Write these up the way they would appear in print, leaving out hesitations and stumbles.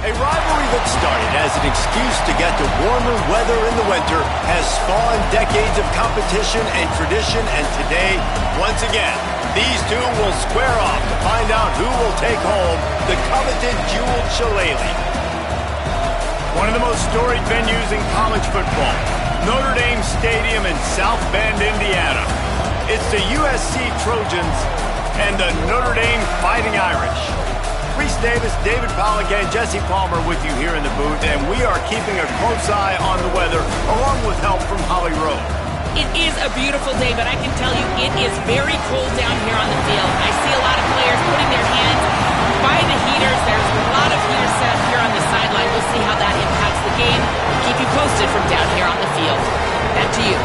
A rivalry that started as an excuse to get to warmer weather in the winter has spawned decades of competition and tradition, and today, once again, these two will square off to find out who will take home the coveted jeweled shillelagh. One of the most storied venues in college football, Notre Dame Stadium in South Bend, Indiana. It's the USC Trojans and the Notre Dame Fighting Irish. Reese Davis, David Pollack, and Jesse Palmer with you here in the booth, and we are keeping a close eye on the weather, along with help from Holly Rowe. It is a beautiful day, but I can tell you it is very cold down here on the field. I see a lot of players putting their hands by the heaters. There's a lot of heaters set up here on the sideline. We'll see how that impacts the game. We'll keep you posted from down here on the field. Back to you.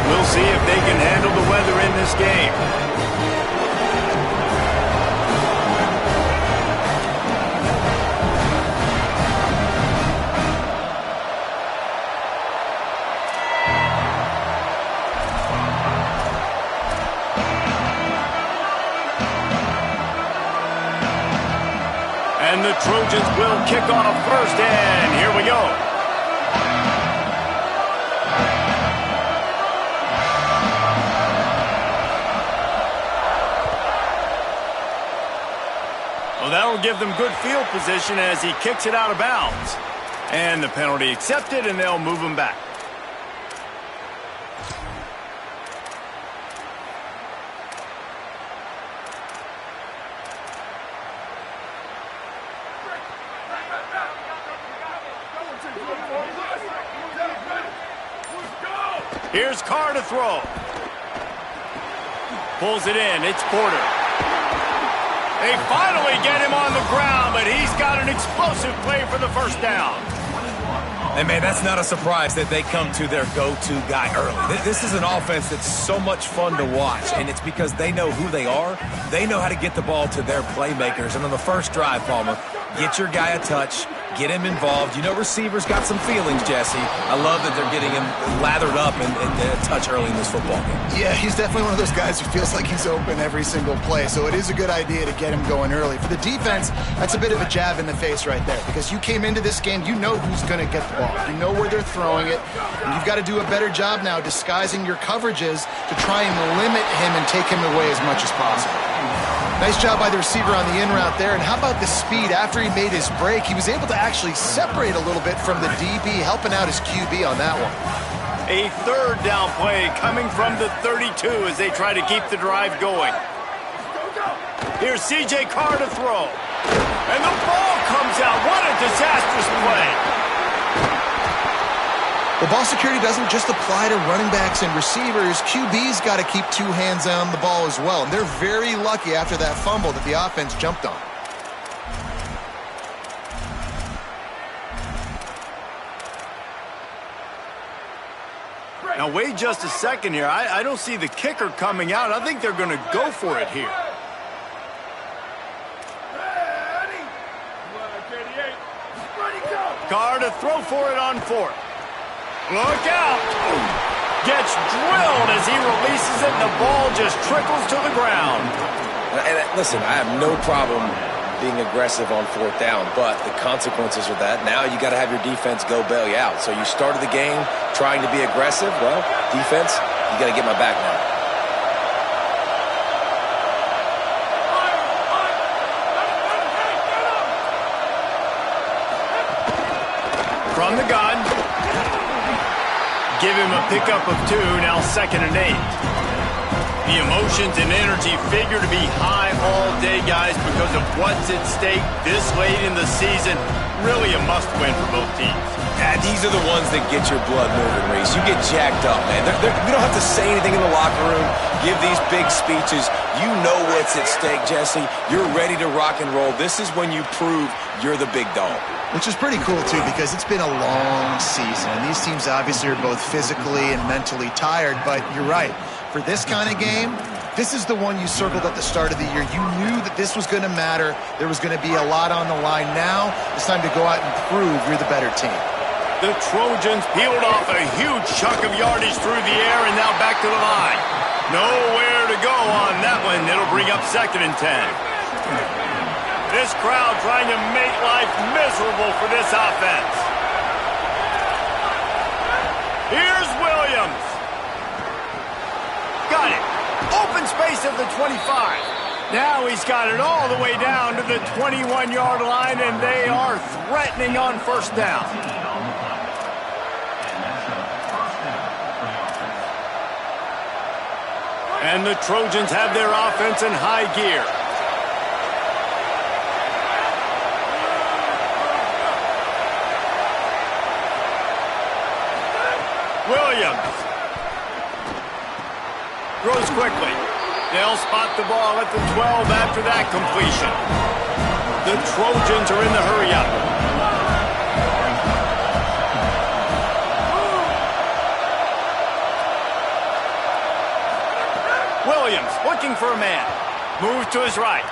We'll see if they can handle the weather in this game. And the Trojans will kick off first, and here we go. Well, that'll give them good field position as he kicks it out of bounds. And the penalty accepted, and they'll move him back. Here's Carr to throw. Pulls it in. It's Porter. They finally get him on the ground, but he's got an explosive play for the first down. And, man, that's not a surprise that they come to their go-to guy early. This is an offense that's so much fun to watch, and it's because they know who they are. They know how to get the ball to their playmakers. And on the first drive, Palmer, get your guy a touch, get him involved. You know receivers got some feelings, Jesse. I love that they're getting him lathered up and a touch early in this football game. Yeah, he's definitely one of those guys who feels like he's open every single play, so it is a good idea to get him going early. For the defense, that's a bit of a jab in the face right there, because you came into this game, you know who's going to get the ball. You know where they're throwing it, and you've got to do a better job now disguising your coverages to try and limit him and take him away as much as possible. Nice job by the receiver on the in route there, and how about the speed? After he made his break, he was able to actually separate a little bit from the DB, helping out his QB on that one. A third down play coming from the 32 as they try to keep the drive going. Here's C.J. Carr to throw. And the ball comes out. What a disastrous play. The ball security doesn't just apply to running backs and receivers. QB's got to keep two hands on the ball as well. And they're very lucky after that fumble that the offense jumped on. Now, wait just a second here. I don't see the kicker coming out. I think they're going to go for it here. Carr to throw for it on fourth. Look out! Gets drilled as he releases it, and the ball just trickles to the ground. And listen, I have no problem being aggressive on fourth down, but the consequences of that, now you got to have your defense go bail you out. So you started the game trying to be aggressive. Well, defense, you got to get my back now. From the gun. Give him a pickup of 2, now 2nd and 8. The emotions and energy figure to be high all day, guys, because of what's at stake this late in the season. Really a must-win for both teams. Yeah, these are the ones that get your blood moving, Reese. You get jacked up, man. You don't have to say anything in the locker room, give these big speeches. You know what's at stake, Jesse. You're ready to rock and roll. This is when you prove you're the big dog. Which is pretty cool, too, because it's been a long season. And these teams obviously are both physically and mentally tired. But you're right. For this kind of game, this is the one you circled at the start of the year. You knew that this was going to matter. There was going to be a lot on the line. Now it's time to go out and prove you're the better team. The Trojans peeled off a huge chunk of yardage through the air and now back to the line. Nowhere to go on that one. It'll bring up 2nd and 10. This crowd trying to make life miserable for this offense. Here's Williams. Got it. Open space at the 25. Now he's got it all the way down to the 21-yard line, and they are threatening on first down. And the Trojans have their offense in high gear. Williams throws quickly. They'll spot the ball at the 12 after that completion. The Trojans are in the hurry-up. Williams looking for a man. Moves to his right.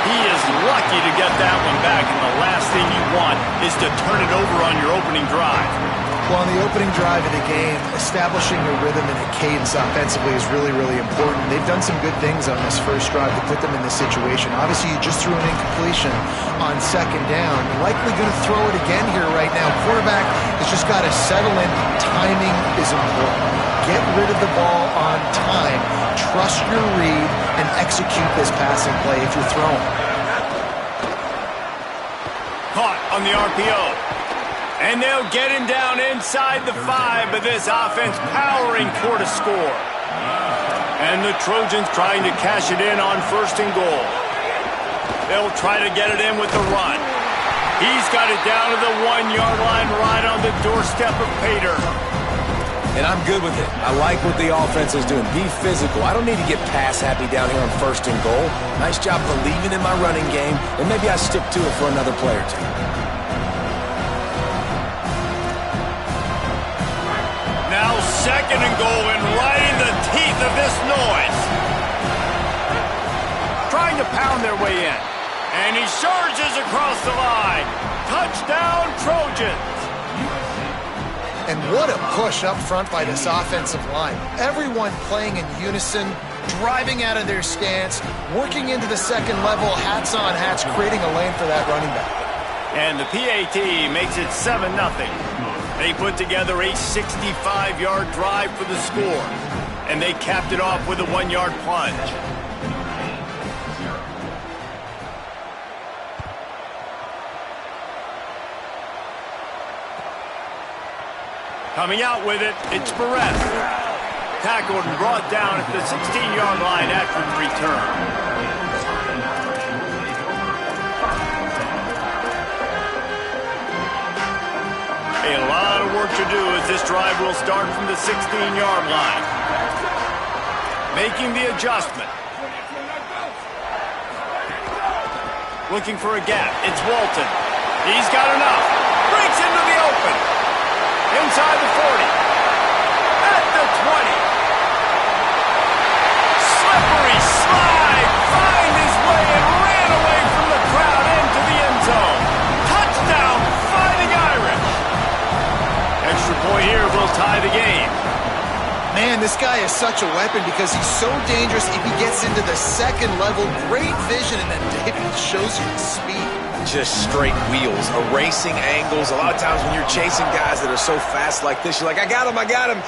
He is lucky to get that one back, and the last thing you want is to turn it over on your opening drive. Well, on the opening drive of the game, establishing a rhythm and a cadence offensively is really, really important. They've done some good things on this first drive to put them in this situation. Obviously, you just threw an incompletion on second down. You're likely going to throw it again here right now. Quarterback has just got to settle in. Timing is important. Get rid of the ball on time. Trust your read and execute this passing play if you're throwing. Caught on the RPO. And they'll get him down inside the 5, but this offense powering toward a score. And the Trojans trying to cash it in on first and goal. They'll try to get it in with the run. He's got it down to the 1-yard line right on the doorstep of Pater. And I'm good with it. I like what the offense is doing. Be physical. I don't need to get pass happy down here on first and goal. Nice job believing in my running game, and maybe I stick to it for another play or two. Now second and goal, and right in the teeth of this noise. Trying to pound their way in. And he surges across the line. Touchdown, Trojans. And what a push up front by this offensive line. Everyone playing in unison, driving out of their stance, working into the second level, hats on hats, creating a lane for that running back. And the PAT makes it 7-0. They put together a 65-yard drive for the score, and they capped it off with a 1-yard plunge. Coming out with it, it's Perez. Tackled and brought down at the 16-yard line after the return. A lot of work to do as this drive will start from the 16-yard line. Making the adjustment. Looking for a gap. It's Walton. He's got enough. Breaks into the open. Inside the 40. At the 20. Slippery slide. Find his way and ran away from the crowd into the end zone. Touchdown, Fighting Irish. Extra point here will tie the game. Man, this guy is such a weapon because he's so dangerous if he gets into the second level. Great vision, and then David shows you the speed. Just straight wheels, erasing angles. A lot of times when you're chasing guys that are so fast like this, you're like, I got him, I got him.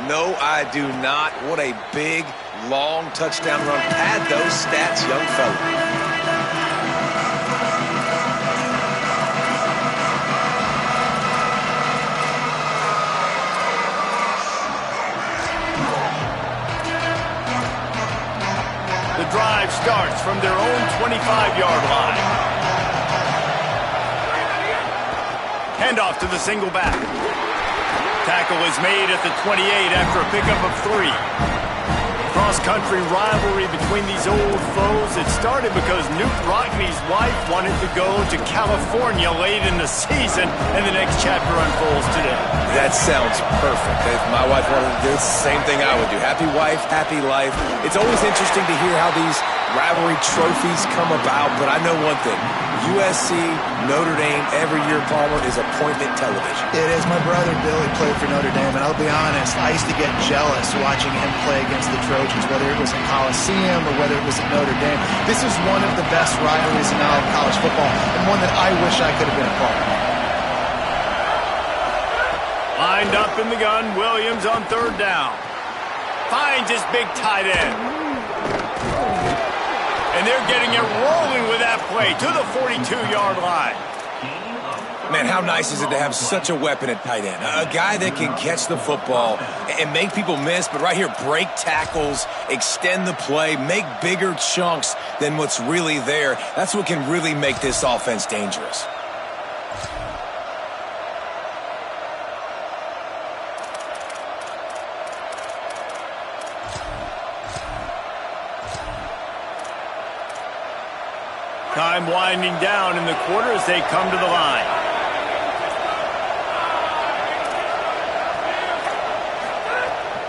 No, I do not. What a big, long touchdown run. Pad those stats, young fella. Drive starts from their own 25-yard line. Handoff to the single back. Tackle is made at the 28 after a pickup of 3. Cross-country rivalry between these old foes. It started because Newt Rockney's wife wanted to go to California late in the season, and the next chapter unfolds today. That sounds perfect. If my wife wanted to do it, it's the same thing I would do. Happy wife, happy life. It's always interesting to hear how these rivalry trophies come about, but I know one thing. USC, Notre Dame, every year, Palmer, is appointment television. It is. My brother Billy played for Notre Dame, and I'll be honest, I used to get jealous watching him play against the Trojans. whether it was at Coliseum or whether it was at Notre Dame. This is one of the best rivalries in all of college football, and one that I wish I could have been a part of. Lined up in the gun, Williams on third down. Finds his big tight end. And they're getting it rolling with that play to the 42-yard line. Man, how nice is it to have such a weapon at tight end? A guy that can catch the football and make people miss, but right here, break tackles, extend the play, make bigger chunks than what's really there. That's what can really make this offense dangerous. Time winding down in the quarter as they come to the line.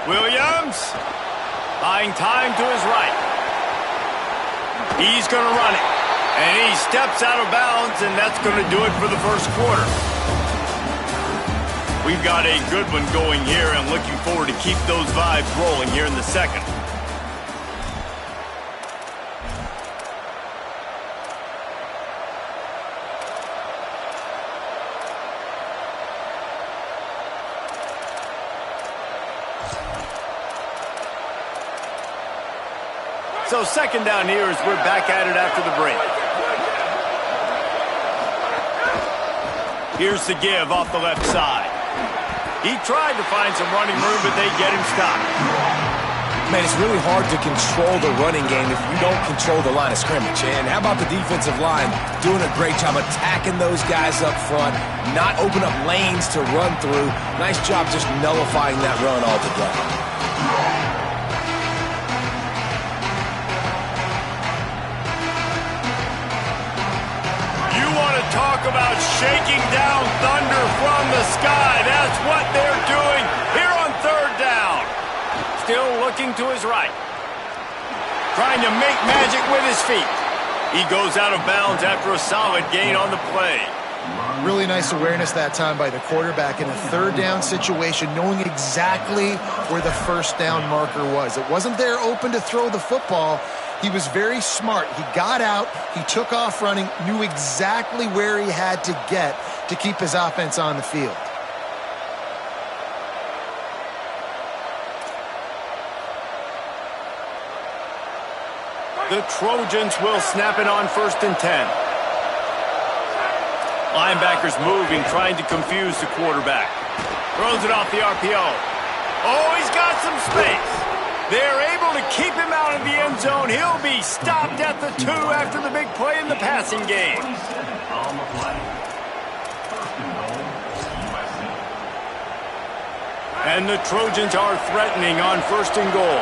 Williams, buying time to his right. He's going to run it. And he steps out of bounds, and that's going to do it for the first quarter. We've got a good one going here, and looking forward to keep those vibes rolling here in the second. So second down here as we're back at it after the break. Here's the give off the left side. He tried to find some running room, but they get him stopped. Man, it's really hard to control the running game if you don't control the line of scrimmage. And how about the defensive line doing a great job attacking those guys up front, not open up lanes to run through. Nice job just nullifying that run altogether. Talk about shaking down thunder from the sky. That's what they're doing here on third down. Still looking to his right. Trying to make magic with his feet. He goes out of bounds after a solid gain on the play. Really nice awareness that time by the quarterback in a third down situation, knowing exactly where the first down marker was. It wasn't there open to throw the football. He was very smart. He got out, he took off running, knew exactly where he had to get to keep his offense on the field. The Trojans will snap it on 1st and 10. Linebackers moving, trying to confuse the quarterback. Throws it off the RPO. Oh, he's got some space. They're able to keep him out of the end zone. He'll be stopped at the 2 after the big play in the passing game. And the Trojans are threatening on 1st and goal.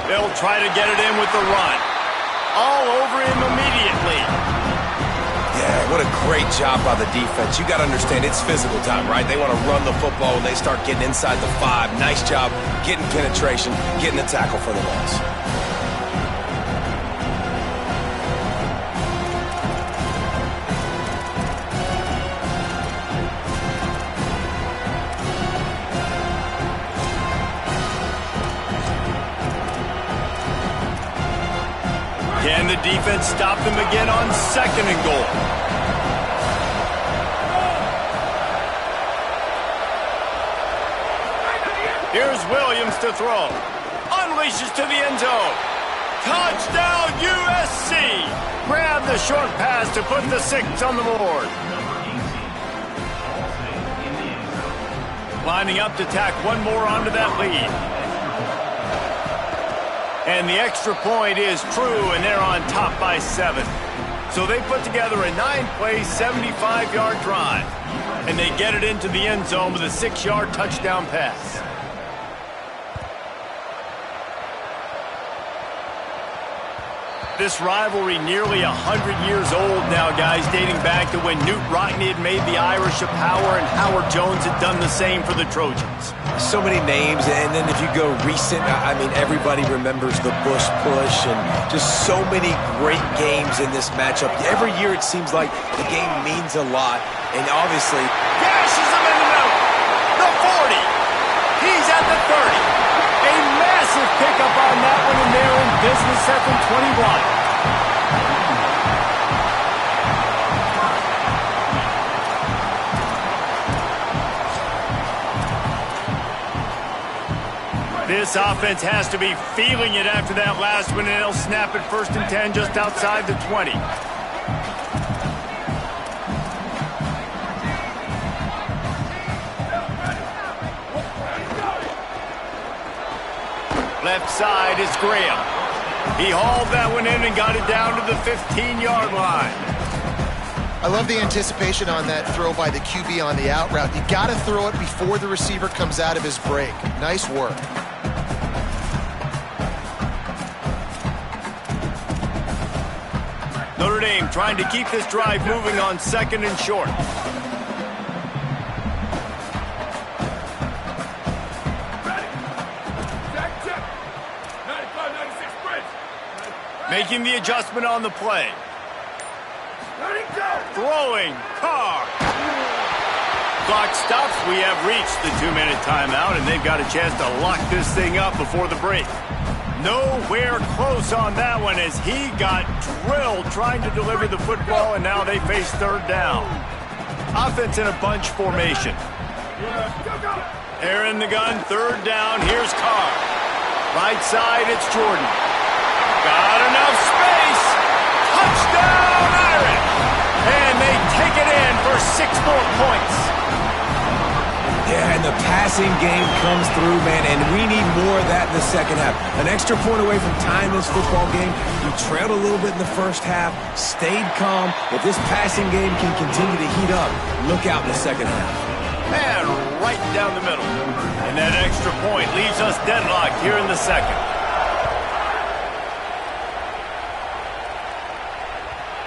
They'll try to get it in with the run. All over him immediately. Yeah, what a great job by the defense. You got to understand, it's physical time, right? They want to run the football when they start getting inside the 5. Nice job getting penetration, getting the tackle for the loss. Can the defense stop them again on 2nd and goal? Here's Williams to throw. Unleashes to the end zone. Touchdown USC! Grab the short pass to put the 6 on the board. Lining up to tack one more onto that lead. And the extra point is true, and they're on top by 7. So they put together a 9-play, 75-yard drive. And they get it into the end zone with a 6-yard touchdown pass. This rivalry nearly 100 years old now, guys, dating back to when Newt Rockne had made the Irish a power and Howard Jones had done the same for the Trojans. So many names, and then if you go recent, I mean, everybody remembers the Bush push and just so many great games in this matchup. Every year it seems like the game means a lot, and obviously... Gashes him in the middle. The 40. He's pick up on that one, and they're in business at the 21. This offense has to be feeling it after that last one, and they'll snap it 1st and 10 just outside the 20. Left side is Graham. He hauled that one in and got it down to the 15-yard line. I love the anticipation on that throw by the QB on the out route. You got to throw it before the receiver comes out of his break. Nice work. Notre Dame trying to keep this drive moving on 2nd and short. Making the adjustment on the play. Throwing. Carr. Clock stops. We have reached the 2-minute timeout, and they've got a chance to lock this thing up before the break. Nowhere close on that one as he got drilled trying to deliver the football, and now they face 3rd down. Offense in a bunch formation. They're in the gun, 3rd down. Here's Carr. Right side, it's Jordan. Got enough space. Touchdown, Irish. And they take it in for 6 more points. Yeah, and the passing game comes through, man, and we need more of that in the second half. An extra point away from tying this football game. You trailed a little bit in the first half, stayed calm. If this passing game can continue to heat up, look out in the second half. And right down the middle. And that extra point leaves us deadlocked here in the second.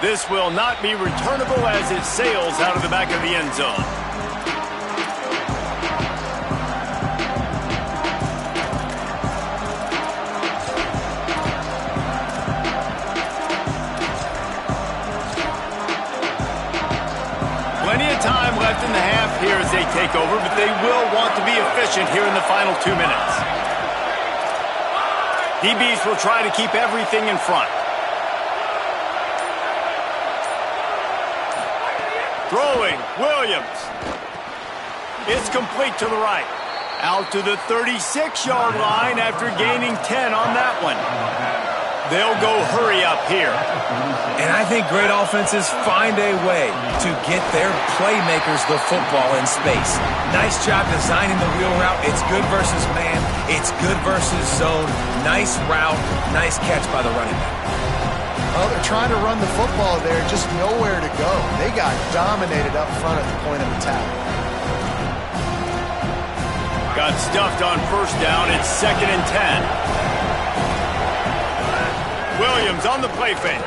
This will not be returnable as it sails out of the back of the end zone. Plenty of time left in the half here as they take over, but they will want to be efficient here in the final 2 minutes. DBs will try to keep everything in front. Throwing, Williams. It's complete to the right. Out to the 36-yard line after gaining 10 on that one. They'll go hurry up here. And I think great offenses find a way to get their playmakers the football in space. Nice job designing the wheel route. It's good versus man. It's good versus zone. Nice route. Nice catch by the running back. Well, they're trying to run the football there, just nowhere to go. They got dominated up front at the point of attack. Got stuffed on 1st down. It's 2nd and 10. Williams on the play fake.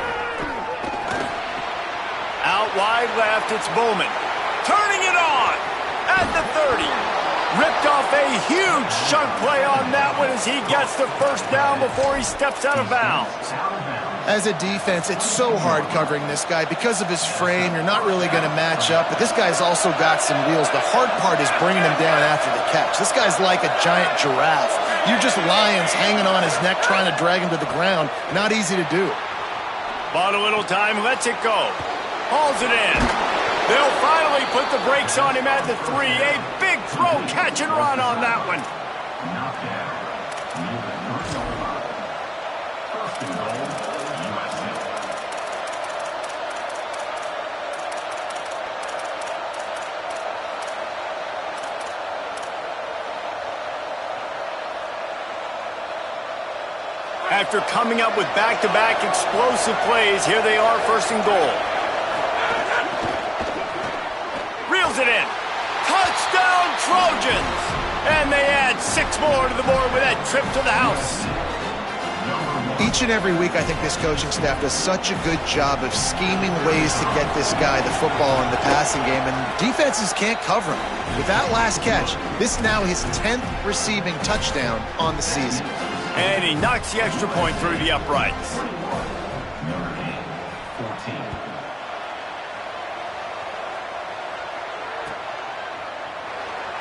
Out wide left, it's Bowman. Turning it on at the 30. Ripped off a huge chunk play on that one as he gets the 1st down before he steps out of bounds. As a defense, it's so hard covering this guy. Because of his frame, you're not really going to match up, but this guy's also got some wheels. The hard part is bringing him down after the catch. This guy's like a giant giraffe. You're just lions hanging on his neck trying to drag him to the ground. Not easy to do. Bought a little time, lets it go. Hauls it in. They'll finally put the brakes on him at the 3. A big throw, catch and run on that one. After coming up with back-to-back explosive plays, here they are, 1st and goal. Reels it in. Touchdown, Trojans! And they add 6 more to the board with that trip to the house. Each and every week, I think this coaching staff does such a good job of scheming ways to get this guy the football in the passing game, and defenses can't cover him. With that last catch, this is now his 10th receiving touchdown on the season. And he knocks the extra point through the uprights.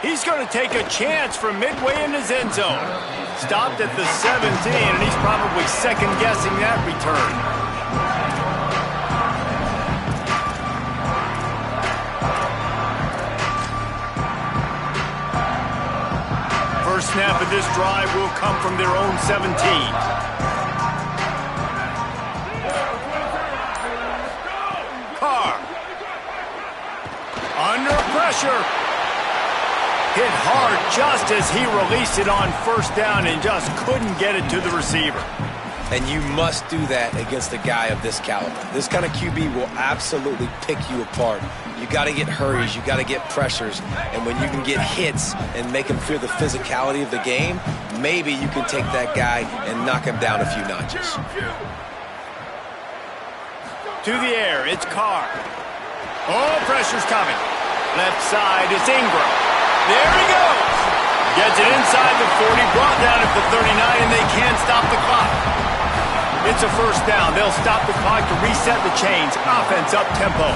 He's going to take a chance from midway in his end zone. Stopped at the 17, and he's probably second-guessing that return. First snap of this drive will come from their own 17. Carr. Under pressure. Hit hard just as he released it on first down and just couldn't get it to the receiver. And you must do that against a guy of this caliber. This kind of QB will absolutely pick you apart. You got to get hurries, you got to get pressures, and when you can get hits and make him feel the physicality of the game, maybe you can take that guy and knock him down a few notches. To the air, it's Carr. Oh, pressure's coming. Left side is Ingram. There he goes. Gets it inside the 40, brought down at the 39, and they can't stop the clock. It's a first down. They'll stop the clock to reset the chains. Offense up tempo.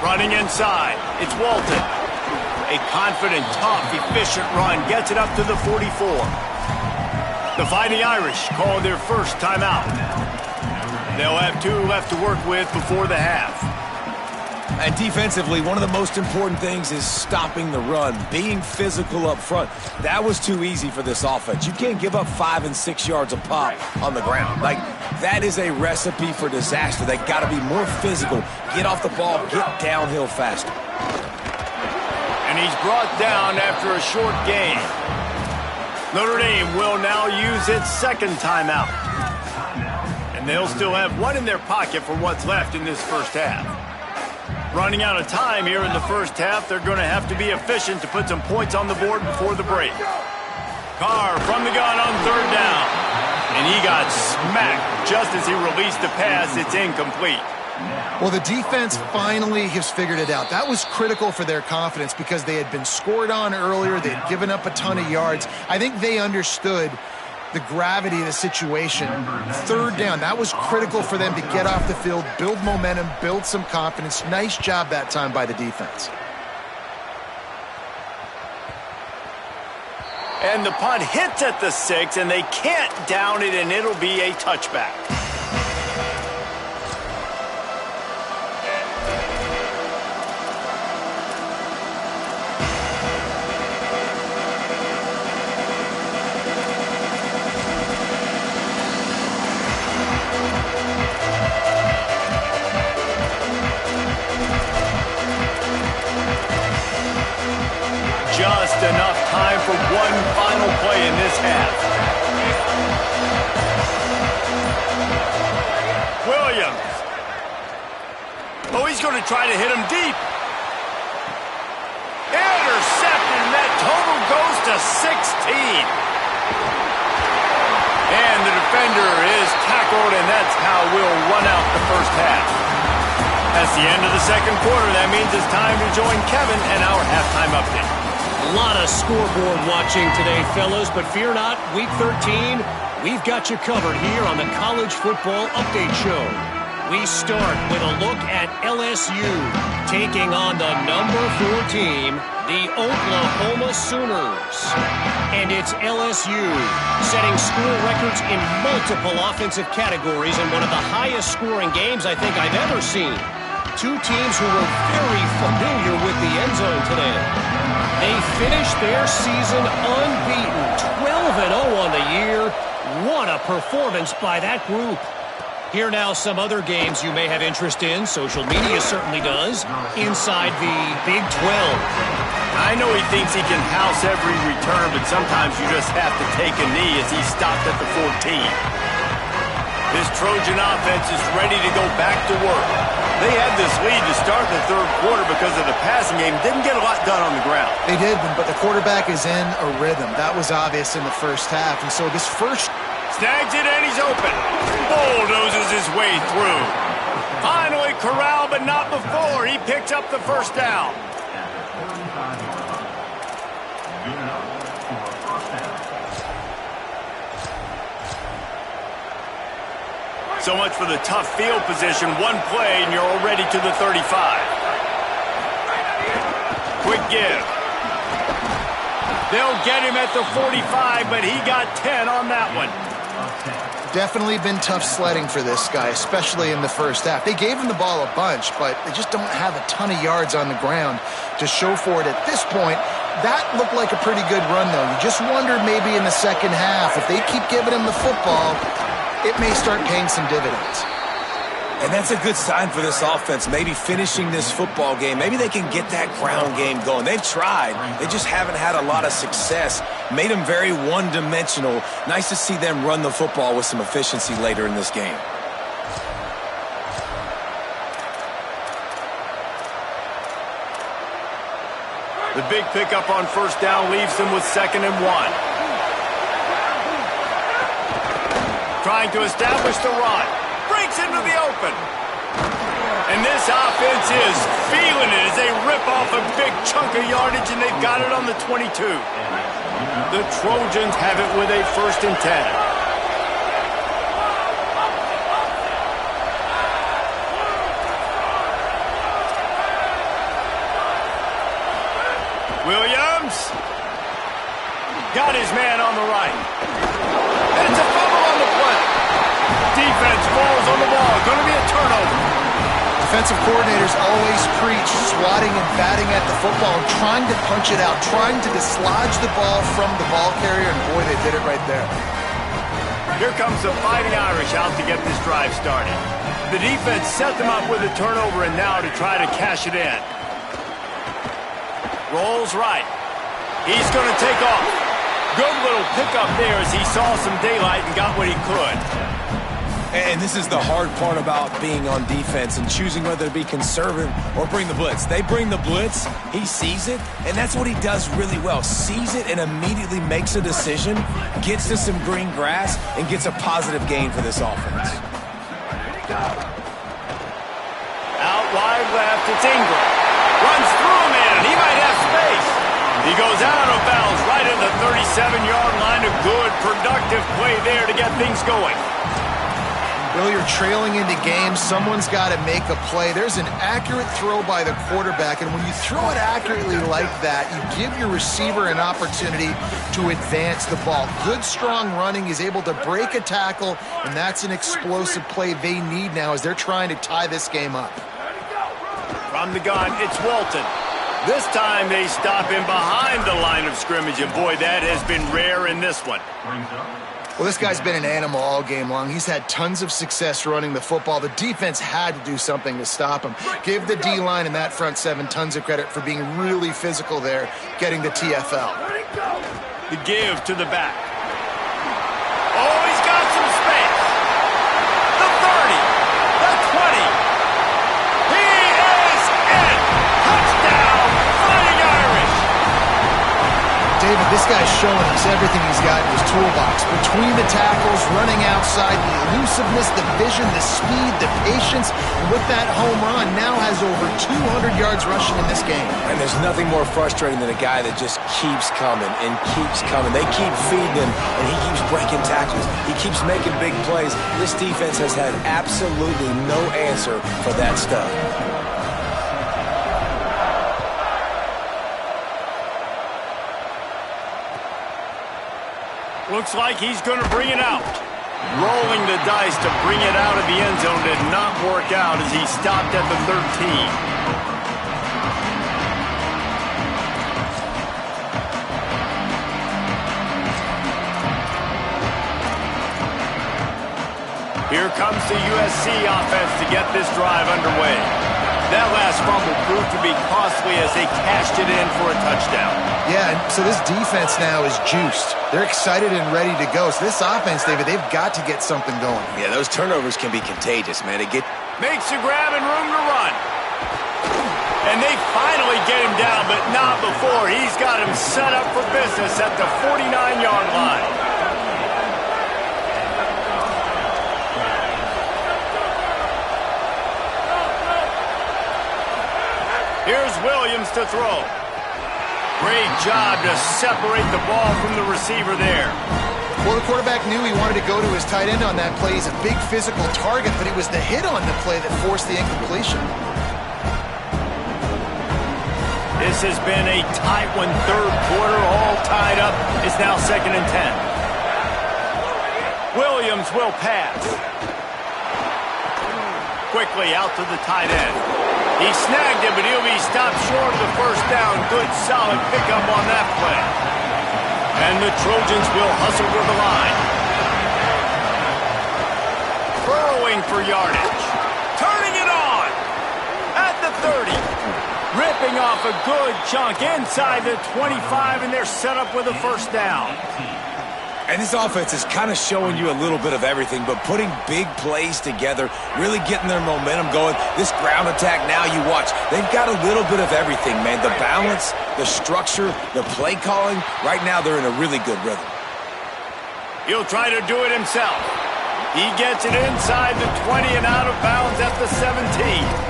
Running inside, it's Walton. A confident, tough, efficient run gets it up to the 44. The Fighting Irish call their first timeout. They'll have 2 left to work with before the half. And defensively, one of the most important things is stopping the run, being physical up front. That was too easy for this offense. You can't give up 5 and 6 yards a pop on the ground. Like, that is a recipe for disaster. They got to be more physical, get off the ball, get downhill faster. And he's brought down after a short gain. Notre Dame will now use its second timeout. And they'll still have 1 in their pocket for what's left in this first half. Running out of time here in the first half, they're going to have to be efficient to put some points on the board before the break. Carr from the gun on third down. And he got smacked just as he released the pass. It's incomplete. Well, the defense finally has figured it out. That was critical for their confidence because they had been scored on earlier. They had given up a ton of yards. I think they understood the gravity of the situation. Third down, that was critical for them to get off the field, build momentum, build some confidence. Nice job that time by the defense. And the punt hits at the 6, and they can't down it, and it'll be a touchback. Just enough time for one final play in this half. Williams. Oh, he's going to try to hit him deep. Intercepted, and that total goes to 16. And the defender is tackled, and that's how we'll run out the first half. That's the end of the second quarter. That means it's time to join Kevin and our halftime update. A lot of scoreboard watching today, fellas, but fear not, Week 13, we've got you covered here on the College Football Update Show. We start with a look at LSU taking on the number 4 team, the Oklahoma Sooners. And it's LSU setting score records in multiple offensive categories in one of the highest scoring games I think I've ever seen. 2 teams who were very familiar with the end zone today. They finished their season unbeaten, 12-0 on the year. What a performance by that group. Here now some other games you may have interest in. Social media certainly does. Inside the Big 12. I know he thinks he can house every return, but sometimes you just have to take a knee as he stopped at the 14. This Trojan offense is ready to go back to work. They had this lead to start the third quarter because of the passing game. Didn't get a lot done on the ground. They did, but the quarterback is in a rhythm. That was obvious in the first half. And so this first... Snags it and he's open. Bulldozes his way through. Finally corralled, but not before. He picks up the first down. So much for the tough field position. One play, and you're already to the 35. Quick give. They'll get him at the 45, but he got 10 on that one. Definitely been tough sledding for this guy, especially in the first half. They gave him the ball a bunch, but they just don't have a ton of yards on the ground to show for it at this point. That looked like a pretty good run, though. You just wonder maybe in the second half, if they keep giving him the football, it may start paying some dividends. And that's a good sign for this offense, maybe finishing this football game. Maybe they can get that ground game going. They've tried. They just haven't had a lot of success. Made them very one-dimensional. Nice to see them run the football with some efficiency later in this game. The big pickup on first down leaves them with 2nd and 1. Trying to establish the run. Breaks into the open. And this offense is feeling it as they rip off a big chunk of yardage, and they've got it on the 22. The Trojans have it with a 1st and 10. Williams got his man on the right. And it's a fumble on the play. Defense falls on the ball. Going to be a turnover. Defensive coordinators always preach swatting and batting at the football and trying to punch it out, trying to dislodge the ball from the ball carrier, and boy, they did it right there. Here comes the Fighting Irish out to get this drive started. The defense set them up with a turnover, and now to try to cash it in. Rolls right. He's going to take off. Good little pickup there as he saw some daylight and got what he could. And this is the hard part about being on defense and choosing whether to be conservative or bring the blitz. They bring the blitz, he sees it, and that's what he does really well. Sees it and immediately makes a decision, gets to some green grass, and gets a positive gain for this offense. Out wide left, it's Ingram. Runs through a man, he might have space. He goes out of bounds right at the 37-yard line. A good, productive play there to get things going. Well, you're trailing into games. Someone's got to make a play. There's an accurate throw by the quarterback, and when you throw it accurately like that, you give your receiver an opportunity to advance the ball. Good, strong running. He's able to break a tackle, and that's an explosive play they need now as they're trying to tie this game up. From the gun, it's Walton. This time they stop him behind the line of scrimmage, and boy, that has been rare in this one. Well, this guy's been an animal all game long. He's had tons of success running the football. The defense had to do something to stop him. Give the D-line and that front seven tons of credit for being really physical there, getting the TFL. The give to the back. Oh, he's got some space. The 30, the 20. He is in. Touchdown, Fighting Irish. David, this guy's showing us everything he's got in his toolbox. Between the tackles, running outside, the elusiveness, the vision, the speed, the patience, and with that home run, now has over 200 yards rushing in this game. And there's nothing more frustrating than a guy that just keeps coming and keeps coming. They keep feeding him, and he keeps breaking tackles. He keeps making big plays. This defense has had absolutely no answer for that stuff. Looks like he's going to bring it out. Rolling the dice to bring it out of the end zone did not work out as he stopped at the 13. Here comes the USC offense to get this drive underway. That last fumble proved to be costly as they cashed it in for a touchdown. Yeah, and so this defense now is juiced. They're excited and ready to go. So this offense, David, they've got to get something going. Yeah, those turnovers can be contagious, man. Makes a grab and room to run. And they finally get him down, but not before. He's got him set up for business at the 49-yard line. Here's Williams to throw. Great job to separate the ball from the receiver there. Well, the quarterback knew he wanted to go to his tight end on that play. He's a big physical target, but it was the hit on the play that forced the incompletion. This has been a tight one. Third quarter, all tied up. It's now 2nd and 10. Williams will pass. Quickly out to the tight end. He snagged him, but he'll be stopped short of the first down. Good, solid pickup on that play. And the Trojans will hustle to the line. Burrowing for yardage. Turning it on. At the 30. Ripping off a good chunk inside the 25, and they're set up with a first down. And this offense is kind of showing you a little bit of everything, but putting big plays together, really getting their momentum going. This ground attack now, you watch, they've got a little bit of everything, man. The balance, the structure, the play calling. Right now, they're in a really good rhythm. He'll try to do it himself. He gets it inside the 20 and out of bounds at the 17.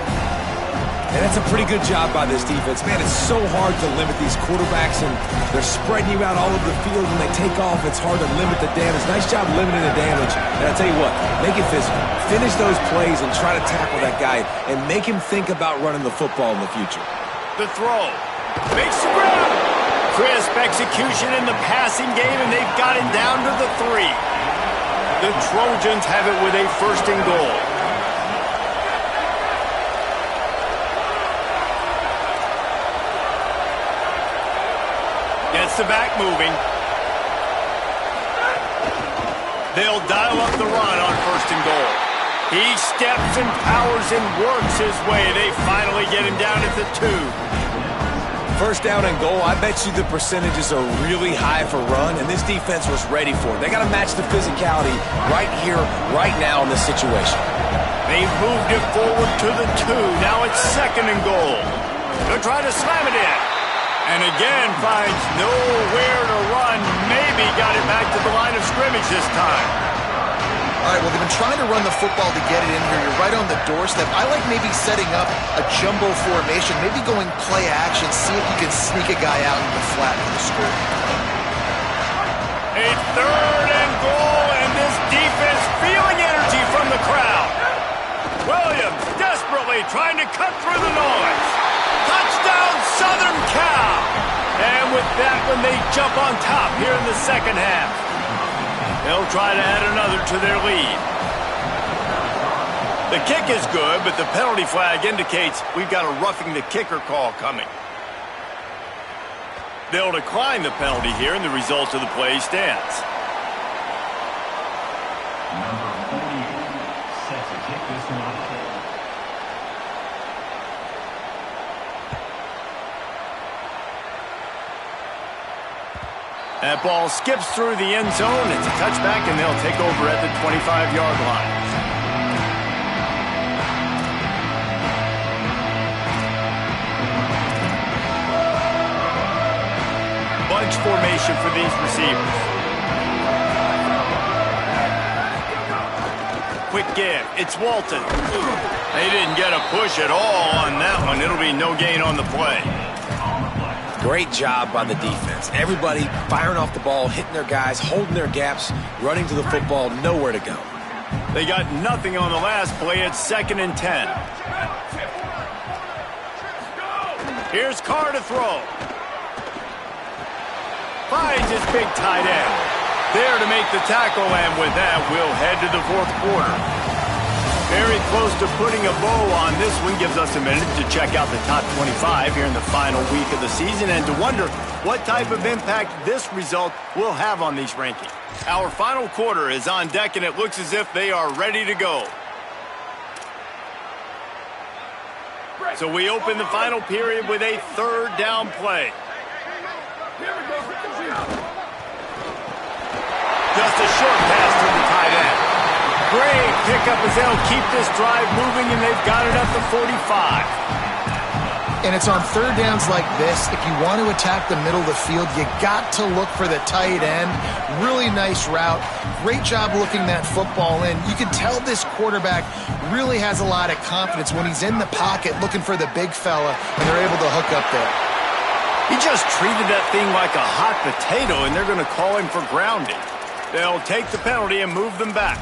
And that's a pretty good job by this defense. Man, it's so hard to limit these quarterbacks, and they're spreading you out all over the field. When they take off, it's hard to limit the damage. Nice job limiting the damage. And I tell you what, make it physical. Finish those plays and try to tackle that guy and make him think about running the football in the future. The throw. Makes the grab. Crisp execution in the passing game, and they've got him down to the 3. The Trojans have it with a 1st and goal. Gets the back moving. They'll dial up the run on 1st and goal. He steps and powers and works his way. They finally get him down at the 2. 1st down and goal, I bet you the percentages are really high for run, and this defense was ready for it. They got to match the physicality right here, right now in this situation. They've moved it forward to the 2. Now it's 2nd and goal. They'll try to slam it in. And again, finds nowhere to run. Maybe got it back to the line of scrimmage this time. All right, well, they've been trying to run the football to get it in here. You're right on the doorstep. I like maybe setting up a jumbo formation, maybe going play action, see if you can sneak a guy out in the flat for the score. A 3rd and goal, and this defense feeling energy from the crowd. Williams desperately trying to cut through the noise. Touchdown, Southern Cal! And with that one, they jump on top here in the 2nd half. They'll try to add another to their lead. The kick is good, but the penalty flag indicates we've got a roughing the kicker call coming. They'll decline the penalty here, and the result of the play stands. Number 48 set to kick this one off. That ball skips through the end zone. It's a touchback, and they'll take over at the 25-yard line. Bunch formation for these receivers. Quick give. It's Walton. They didn't get a push at all on that one. It'll be no gain on the play. Great job by the defense. Everybody firing off the ball, hitting their guys, holding their gaps, running to the football, nowhere to go. They got nothing on the last play. It's 2nd and 10. Here's Carr to throw. Finds his big tight end. There to make the tackle, and with that, we'll head to the 4th quarter. Very close to putting a bow on this one. Gives us a minute to check out the top 25 here in the final week of the season and to wonder what type of impact this result will have on these rankings. Our final quarter is on deck, and it looks as if they are ready to go. So we open the final period with a 3rd down play. Just a short pass to the tight end. Great pickup as they'll keep this drive moving, and they've got it at the 45. And it's on 3rd downs like this. If you want to attack the middle of the field, you got to look for the tight end. Really nice route. Great job looking that football in. You can tell this quarterback really has a lot of confidence when he's in the pocket looking for the big fella, and they're able to hook up there. He just treated that thing like a hot potato, and they're going to call him for grounding. They'll take the penalty and move them back.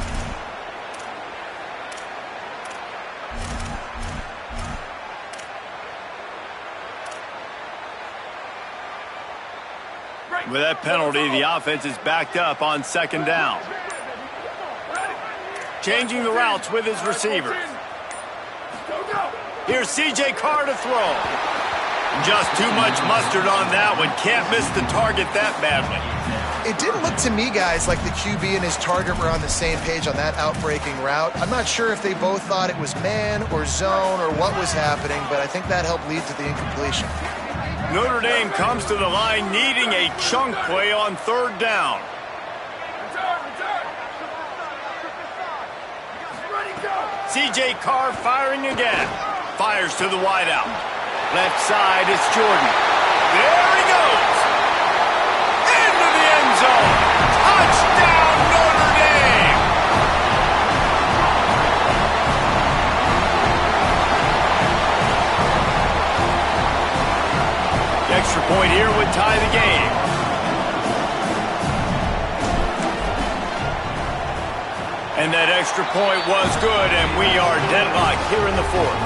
With that penalty, the offense is backed up on second down. Changing the routes with his receivers. Here's C.J. Carr to throw. Just too much mustard on that one. Can't miss the target that badly. It didn't look to me, guys, like the QB and his target were on the same page on that outbreaking route. I'm not sure if they both thought it was man or zone or what was happening, but I think that helped lead to the incompletion. Notre Dame comes to the line needing a chunk play on third down. C.J. Carr firing again. Fires to the wideout. Left side, it's Jordan. There he goes. Into the end zone. Touchdown, Notre Dame. The extra point here would tie the game. And that extra point was good, and we are deadlocked here in the fourth.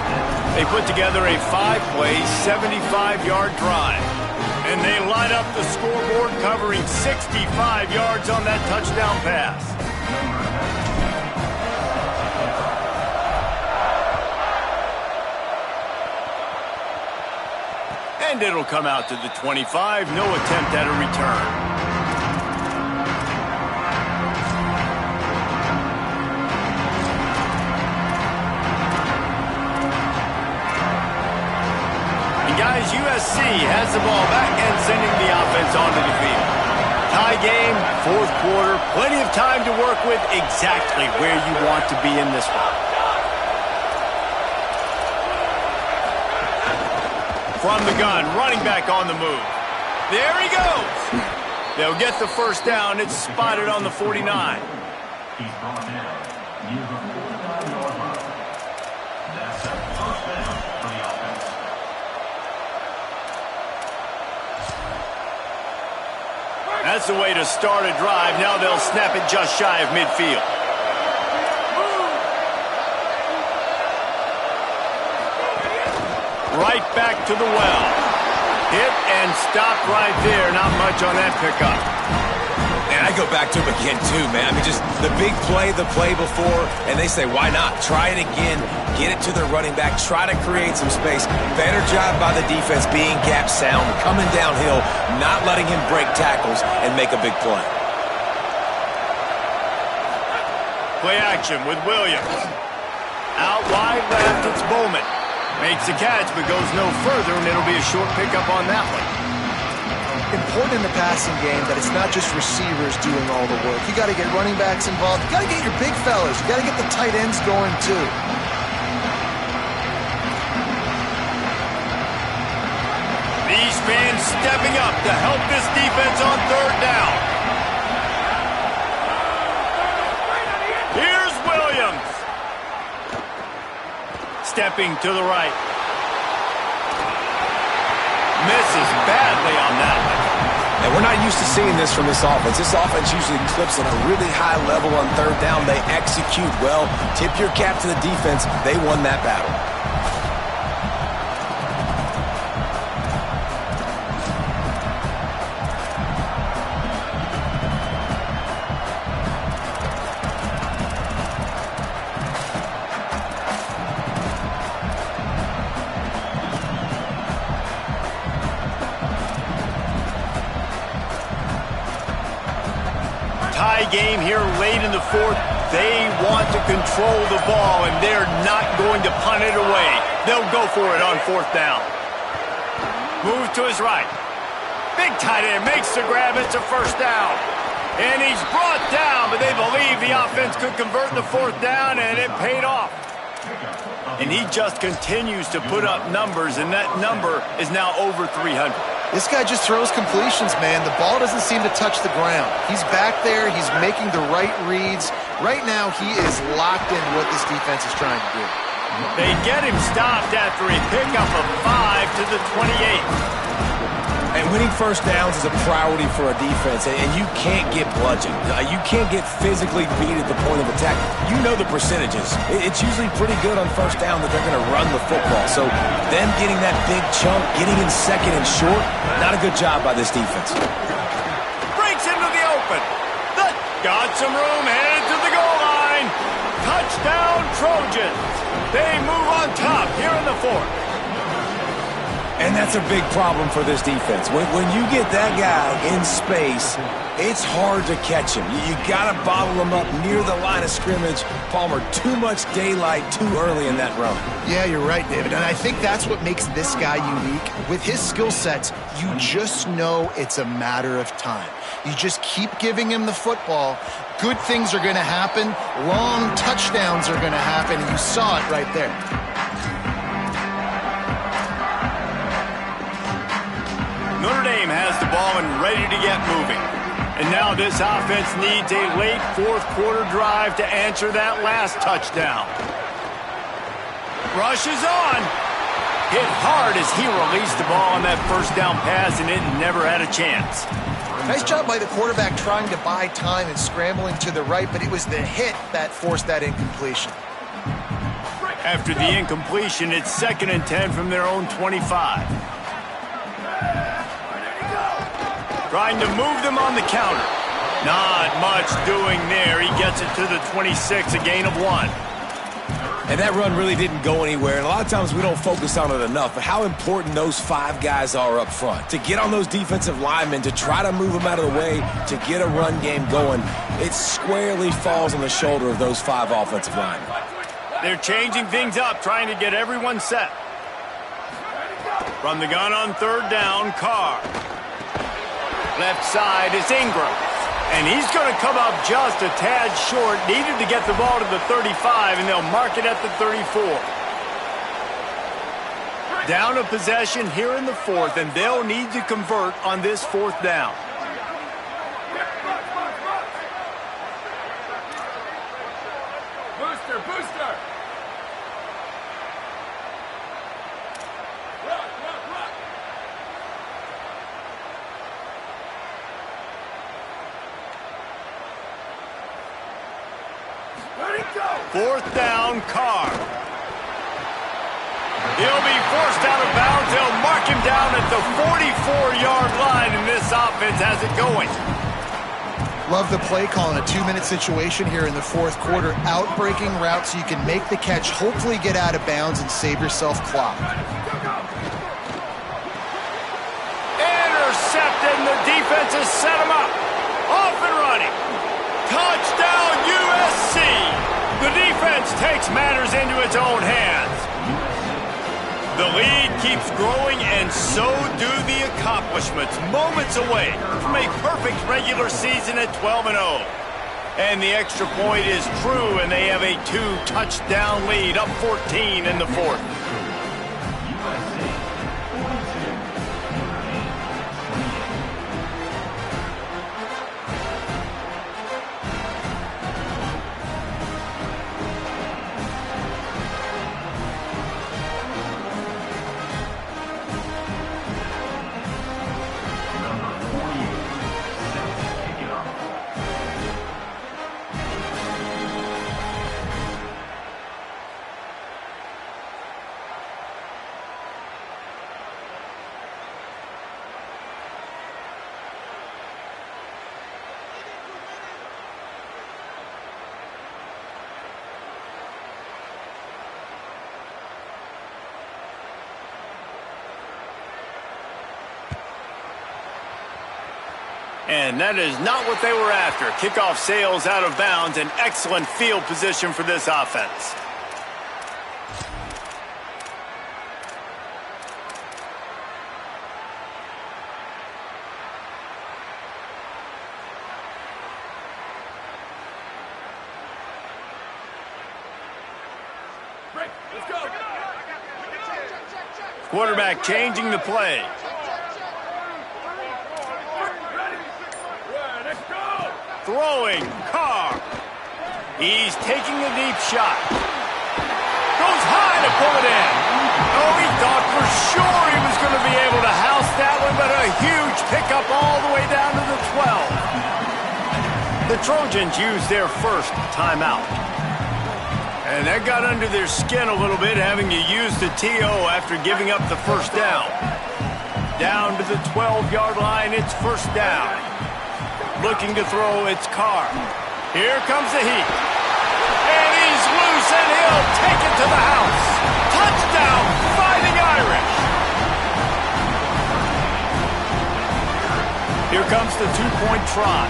They put together a 5-play, 75-yard drive. And they line up the scoreboard covering 65 yards on that touchdown pass. And it'll come out to the 25. No attempt at a return. Guys, USC has the ball back and sending the offense onto the field. Tie game, fourth quarter, plenty of time to work with, exactly where you want to be in this one. From the gun, running back on the move. There he goes. They'll get the first down. It's spotted on the 49. He's brought down near the 49-yard line. That's a first down for the offense. That's the way to start a drive. Now they'll snap it just shy of midfield. Right back to the well. Hit and stopped right there. Not much on that pickup. And I go back to him again, too, man. I mean, just the big play, the play before, and they say, why not? Try it again. Get it to their running back. Try to create some space. Better job by the defense being gap sound, coming downhill, not letting him break tackles and make a big play. Play action with Williams. Out wide left, it's Bowman. Makes the catch, but goes no further, and it'll be a short pickup on that one. Important in the passing game that it's not just receivers doing all the work. You got to get running backs involved. You got to get your big fellas. You got to get the tight ends going, too. These fans stepping up to help this defense on third down. Here's Williams. Stepping to the right. Misses badly on that one. And we're not used to seeing this from this offense. This offense usually clips at a really high level on third down. They execute well. Tip your cap to the defense. They won that battle. Tie game here late in the fourth. They want to control the ball, and they're not going to punt it away. They'll go for it on fourth down. Move to his right. Big tight end makes the grab. It's a first down. And he's brought down, but they believe the offense could convert the fourth down, and it paid off. And he just continues to put up numbers, and that number is now over 300. This guy just throws completions, man. The ball doesn't seem to touch the ground. He's back there. He's making the right reads. Right now, he is locked in what this defense is trying to do. They get him stopped after a pickup of 5 to the 28. And winning first downs is a priority for a defense, and you can't get bludgeoned. You can't get physically beat at the point of attack. You know the percentages. It's usually pretty good on first down that they're going to run the football. So them getting that big chunk, getting in second and short, not a good job by this defense. Got some room, headed to the goal line. Touchdown, Trojans. They move on top here in the fourth. And that's a big problem for this defense. When you get that guy in space, it's hard to catch him. You got to bottle him up near the line of scrimmage. Palmer, too much daylight too early in that run. Yeah, you're right, David. And I think that's what makes this guy unique. With his skill sets, you just know it's a matter of time. You just keep giving him the football. Good things are going to happen. Long touchdowns are going to happen. And you saw it right there. Notre Dame has the ball and ready to get moving. And now this offense needs a late fourth quarter drive to answer that last touchdown. Rush is on. Hit hard as he released the ball on that first down pass, and it never had a chance. Nice job by the quarterback trying to buy time and scrambling to the right, but it was the hit that forced that incompletion. After the incompletion, it's 2nd and 10 from their own 25. Trying to move them on the counter. Not much doing there. He gets it to the 26, a gain of 1. And that run really didn't go anywhere. And a lot of times we don't focus on it enough, but how important those 5 guys are up front. To get on those defensive linemen, to try to move them out of the way, to get a run game going, it squarely falls on the shoulder of those 5 offensive linemen. They're changing things up, trying to get everyone set. From the gun on 3rd down, Carr. Left side is Ingram. And he's going to come up just a tad short. Needed to get the ball to the 35, and they'll mark it at the 34. Down a possession here in the 4th, and they'll need to convert on this 4th down. Booster, booster! Fourth down, Carr. He'll be forced out of bounds. They'll mark him down at the 44-yard line, and this offense has it going. Love the play call in a 2-minute situation here in the 4th quarter. Out-breaking route so you can make the catch, hopefully get out of bounds and save yourself clock. Intercepted, and the defense has set him up. Off and running. Touchdown, USC. The defense takes matters into its own hands. The lead keeps growing, and so do the accomplishments. Moments away from a perfect regular season at 12-0. And the extra point is true, and they have a 2-touchdown lead, up 14 in the 4th. And that is not what they were after. Kickoff sails out of bounds, an excellent field position for this offense. Let's go! Quarterback changing the play. Throwing, Carr. He's taking a deep shot. Goes high to pull it in. Oh, he thought for sure he was going to be able to house that one, but a huge pickup all the way down to the 12. The Trojans used their first timeout. And that got under their skin a little bit, having to use the TO after giving up the first down. Down to the 12-yard line, it's first down. looking to throw its car. Here comes the heat. And he's loose, and he'll take it to the house. Touchdown, Fighting Irish. Here comes the two-point try.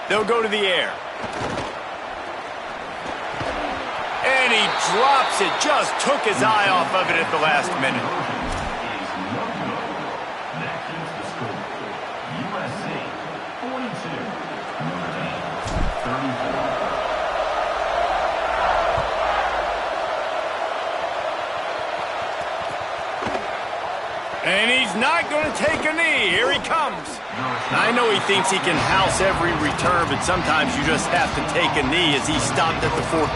They'll go to the air. And he drops it. Just took his eye off of it at the last minute. That keeps the score. USC 42, Notre Dame 34. And he's not going to take a knee. Here he comes. I know he thinks he can house every return, but sometimes you just have to take a knee as he stopped at the 14.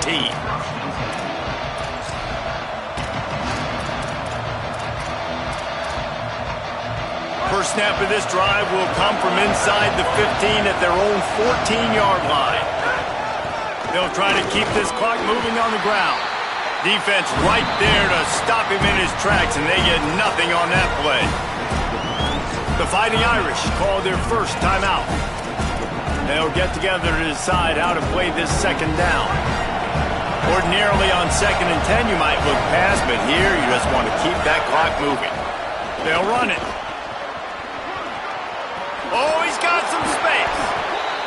First snap of this drive will come from inside the 15 at their own 14-yard line. They'll try to keep this clock moving on the ground. Defense right there to stop him in his tracks, and they get nothing on that play. The Fighting Irish call their first timeout. They'll get together to decide how to play this second down. Ordinarily on 2nd and 10, you might look past, but here you just want to keep that clock moving. They'll run it. Oh, he's got some space.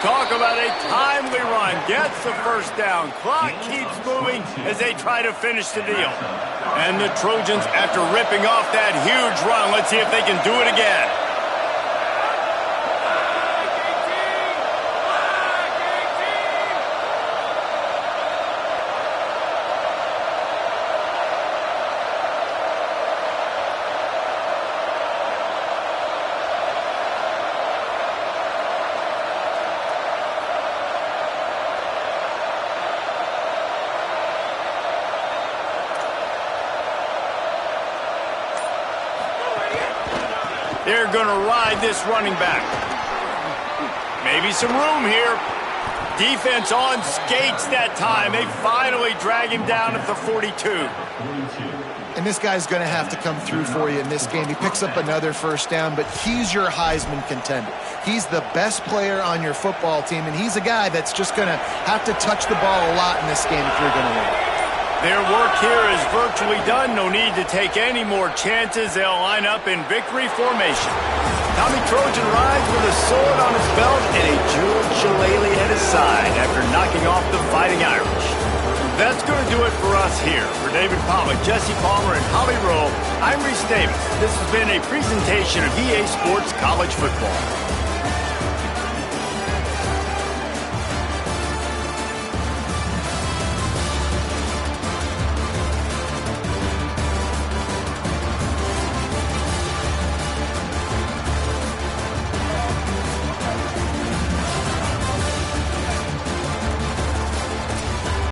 Talk about a timely run. Gets the first down. Clock keeps moving as they try to finish the deal. And the Trojans, after ripping off that huge run, let's see if they can do it again. They're going to ride this running back. Maybe some room here. Defense on skates that time. They finally drag him down at the 42. And this guy's going to have to come through for you in this game. He picks up another first down, but he's your Heisman contender. He's the best player on your football team, and he's a guy that's just going to have to touch the ball a lot in this game if you're going to win. Their work here is virtually done. No need to take any more chances. They'll line up in victory formation. Tommy Trojan rides with a sword on his belt and a jeweled shillelagh at his side after knocking off the Fighting Irish. That's going to do it for us here. For David Pollock, Jesse Palmer, and Holly Rowe, I'm Reese Davis. This has been a presentation of EA Sports College Football.